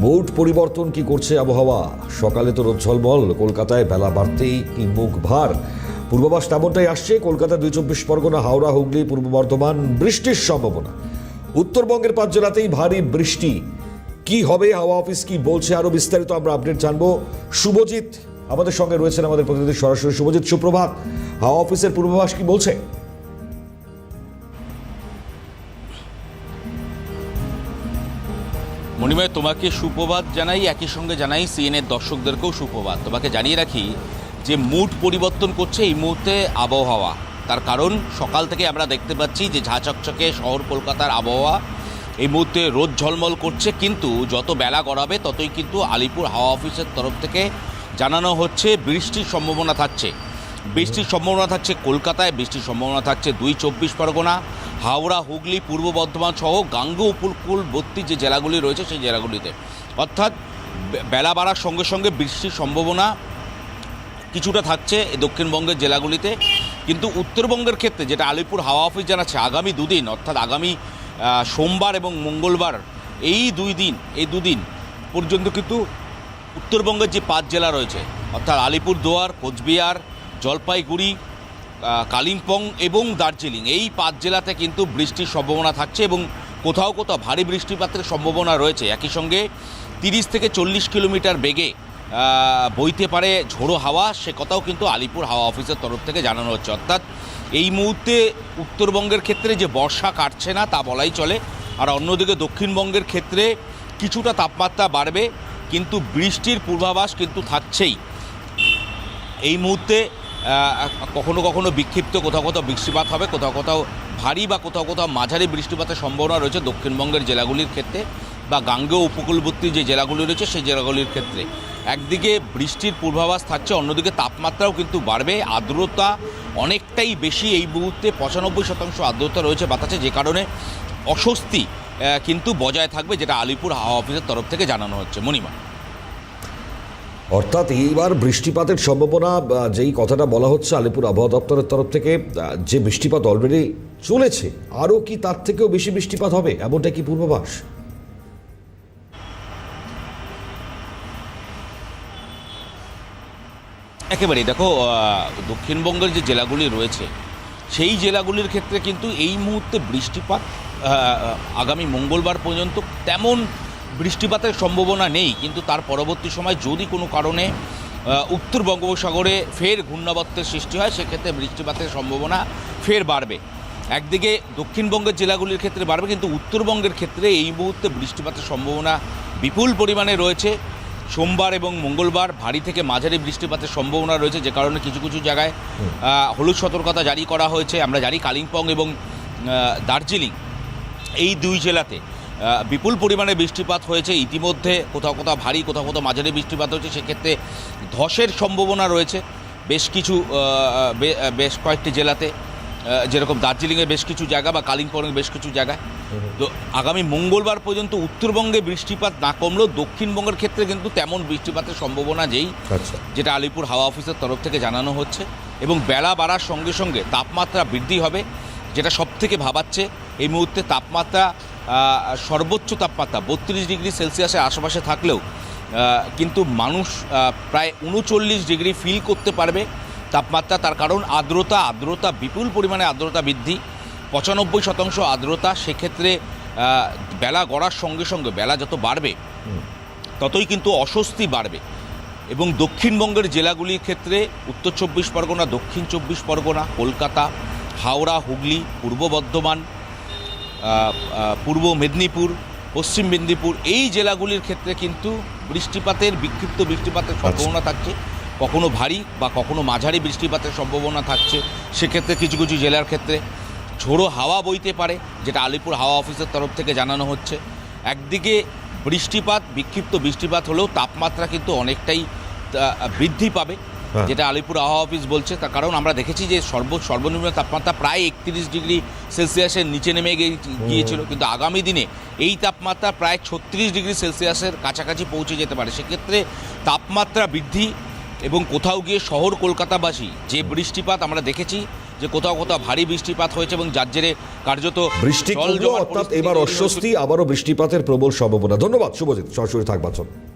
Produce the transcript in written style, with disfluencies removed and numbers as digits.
Mood পরিবর্তন কি করছে আবহাওয়া? সকালে তো রোদ ঝলমল, কলকাতায় বেলা বাড়তেই কি মুখ ভার। পূর্বাভাস তেমনটাই আসছে। কলকাতা, ২৪ পরগনা, হাওড়া, হুগলি, পূর্ব বর্ধমান বৃষ্টির সম্ভাবনা। উত্তরবঙ্গের 5 জেলাতেই ভারী বৃষ্টি। কি হবে, হাওয়া অফিস কি বলছে, আরো বিস্তারিত আমরা আপডেট জানবো। শুভজিৎ আমাদের সঙ্গে রয়েছেন, আমাদের প্রতিনিধি সরাসরি। শুভজিৎ, সুপ্রভাত। হাওয়া অফিসের পূর্বাভাস কি বলছে? মণিময়, তোমাকে সুপ্রভাত জানাই, একই সঙ্গে জানাই সিএনএর দর্শকদেরকেও সুপ্রভাত। তোমাকে জানিয়ে রাখি যে মুড পরিবর্তন করছে এই মুহূর্তে আবহাওয়া। তার কারণ সকাল থেকে আমরা দেখতে পাচ্ছি যে ঝাঁচকচকে শহর কলকাতার আবহাওয়া এই মুহূর্তে রোদ ঝলমল করছে, কিন্তু যত বেলা গড়াবে ততই কিন্তু আলিপুর হাওয়া অফিসের তরফ থেকে জানানো হচ্ছে বৃষ্টির সম্ভাবনা থাকছে। বৃষ্টির সম্ভাবনা থাকছে কলকাতায়, বৃষ্টির সম্ভাবনা থাকছে ২ পরগনা, হাওড়া, হুগলি, পূর্ব বর্ধমান সহ গাঙ্গেয় উপকূলবর্তী যে জেলাগুলি রয়েছে সেই জেলাগুলিতে। অর্থাৎ বেলা বাড়ার সঙ্গে সঙ্গে বৃষ্টির সম্ভাবনা কিছুটা থাকছে দক্ষিণবঙ্গের জেলাগুলিতে। কিন্তু উত্তরবঙ্গের ক্ষেত্রে যেটা আলিপুর হাওয়া অফিস জানাচ্ছে, আগামী দুদিন অর্থাৎ আগামী সোমবার এবং মঙ্গলবার এই দুদিন পর্যন্ত কিন্তু উত্তরবঙ্গের যে 5 জেলা রয়েছে অর্থাৎ আলিপুরদুয়ার, কোচবিহার, জলপাইগুড়ি, কালিম্পং এবং দার্জিলিং, এই 5 জেলাতে কিন্তু বৃষ্টির সম্ভাবনা থাকছে এবং কোথাও কোথাও ভারী বৃষ্টিপাতের সম্ভাবনা রয়েছে। একই সঙ্গে 30 থেকে 40 কিলোমিটার বেগে বইতে পারে ঝোড়ো হাওয়া, সে কথাও কিন্তু আলিপুর হাওয়া অফিসের তরফ থেকে জানানো হচ্ছে। অর্থাৎ এই মুহূর্তে উত্তরবঙ্গের ক্ষেত্রে যে বর্ষা কাটছে না তা বলাই চলে। আর অন্যদিকে দক্ষিণবঙ্গের ক্ষেত্রে কিছুটা তাপমাত্রা বাড়বে, কিন্তু বৃষ্টির পূর্বাভাস কিন্তু থাকছেই। এই মুহূর্তে কখনো কখনো বিক্ষিপ্ত কোথাও কোথাও বৃষ্টিপাত হবে, কোথাও কোথাও ভারী বা কোথাও কোথাও মাঝারি বৃষ্টিপাতের সম্ভাবনা রয়েছে দক্ষিণবঙ্গের জেলাগুলির ক্ষেত্রে বা গাঙ্গেয় উপকূলবর্তী যে জেলাগুলি রয়েছে সেই জেলাগুলির ক্ষেত্রে। একদিকে বৃষ্টির পূর্বাভাস থাকছে, অন্যদিকে তাপমাত্রাও কিন্তু বাড়বে। আর্দ্রতা অনেকটাই বেশি এই মুহূর্তে, 95% আর্দ্রতা রয়েছে বাতাসে, যে কারণে অস্বস্তি কিন্তু বজায় থাকবে, যেটা আলিপুর হাওয়া অফিসের তরফ থেকে জানানো হচ্ছে। মণিমা, অর্থাৎ এইবার বৃষ্টিপাতের সম্ভাবনা যেই কথাটা বলা হচ্ছে আলিপুর আবহাওয়া দপ্তরের তরফ থেকে, যে বৃষ্টিপাত অলরেডি চলেছে, আরও কি তার থেকেও বেশি বৃষ্টিপাত হবে, এমনটা কি পূর্বাভাস? একেবারেই দেখো, দক্ষিণবঙ্গের যে জেলাগুলি রয়েছে সেই জেলাগুলির ক্ষেত্রে কিন্তু এই মুহূর্তে বৃষ্টিপাত আগামী মঙ্গলবার পর্যন্ত তেমন বৃষ্টিপাতের সম্ভাবনা নেই। কিন্তু তার পরবর্তী সময় যদি কোনো কারণে উত্তর বঙ্গোপসাগরে ফের ঘূর্ণাবর্তের সৃষ্টি হয়, সেক্ষেত্রে বৃষ্টিপাতের সম্ভাবনা ফের বাড়বে। একদিকে দক্ষিণবঙ্গের জেলাগুলির ক্ষেত্রে বাড়বে, কিন্তু উত্তরবঙ্গের ক্ষেত্রে এই মুহূর্তে বৃষ্টিপাতের সম্ভাবনা বিপুল পরিমাণে রয়েছে। সোমবার এবং মঙ্গলবার ভারী থেকে মাঝারি বৃষ্টিপাতের সম্ভাবনা রয়েছে, যে কারণে কিছু কিছু জায়গায় হলুদ সতর্কতা জারি করা হয়েছে। আমরা জানি কালিম্পং এবং দার্জিলিং এই 2 জেলাতে বিপুল পরিমাণে বৃষ্টিপাত হয়েছে ইতিমধ্যে। কোথাও কোথাও ভারী, কোথাও কোথাও মাঝারি বৃষ্টিপাত হয়েছে, সেক্ষেত্রে ধসের সম্ভাবনা রয়েছে বেশ কয়েকটি জেলাতে, যেরকম দার্জিলিংয়ে বেশ কিছু জায়গা বা কালিম্পংয়ের বেশ কিছু জায়গায়। তো আগামী মঙ্গলবার পর্যন্ত উত্তরবঙ্গে বৃষ্টিপাত না কমলেও দক্ষিণবঙ্গের ক্ষেত্রে কিন্তু তেমন বৃষ্টিপাতের সম্ভাবনা যেটা আলিপুর হাওয়া অফিসের তরফ থেকে জানানো হচ্ছে। এবং বেলা বাড়ার সঙ্গে সঙ্গে তাপমাত্রা বৃদ্ধি হবে, যেটা সবথেকে ভাবাচ্ছে। এই মুহূর্তে তাপমাত্রা সর্বোচ্চ তাপমাত্রা 32 ডিগ্রি সেলসিয়াসের আশেপাশে থাকলেও কিন্তু মানুষ প্রায় 39 ডিগ্রি ফিল করতে পারবে তাপমাত্রা। তার কারণ আর্দ্রতা বিপুল পরিমাণে আর্দ্রতা বৃদ্ধি, 95% আর্দ্রতা। সেক্ষেত্রে বেলা গড়ার সঙ্গে সঙ্গে বেলা যত বাড়বে ততই কিন্তু অস্বস্তি বাড়বে। এবং দক্ষিণবঙ্গের জেলাগুলির ক্ষেত্রে উত্তর 24 পরগনা, দক্ষিণ 24 পরগনা, কলকাতা, হাওড়া, হুগলি, পূর্ব বর্ধমান, পূর্ব মেদিনীপুর, পশ্চিম মেদিনীপুর এই জেলাগুলির ক্ষেত্রে কিন্তু বিক্ষিপ্ত বৃষ্টিপাতের সম্ভাবনা থাকছে। কখনো ভারী বা কখনো মাঝারি বৃষ্টিপাতের সম্ভাবনা থাকছে। সেক্ষেত্রে কিছু কিছু জেলার ক্ষেত্রে ঝোড়ো হাওয়া বইতে পারে, যেটা আলিপুর হাওয়া অফিসের তরফ থেকে জানানো হচ্ছে। একদিকে বিক্ষিপ্ত বৃষ্টিপাত হলেও তাপমাত্রা কিন্তু অনেকটাই বৃদ্ধি পাবে, যেটা আলিপুর আবহাওয়া অফিস বলছে। তার কারণ আমরা দেখেছি যে সর্বনিম্ন তাপমাত্রা প্রায় 31 ডিগ্রি সেলসিয়াসের নিচে নেমে গিয়েছিল, কিন্তু আগামী দিনে এই তাপমাত্রা প্রায় 36 ডিগ্রি সেলসিয়াসের কাছাকাছি পৌঁছে যেতে পারে। সেক্ষেত্রে তাপমাত্রা বৃদ্ধি এবং কোথাও গিয়ে শহর কলকাতাবাসী যে বৃষ্টিপাত আমরা দেখেছি যে কোথাও কোথাও ভারী বৃষ্টিপাত হয়েছে এবং যার জেরে কার্যত বৃষ্টি জল কমলো, জমার অর্থাৎ পরিস্থিতি এবার তৈরি হয়েছে। অস্বস্তি, আবারও বৃষ্টিপাতের প্রবল সম্ভাবনা। ধন্যবাদ শুভজিৎ, সরাসরি থাকবার জন্য।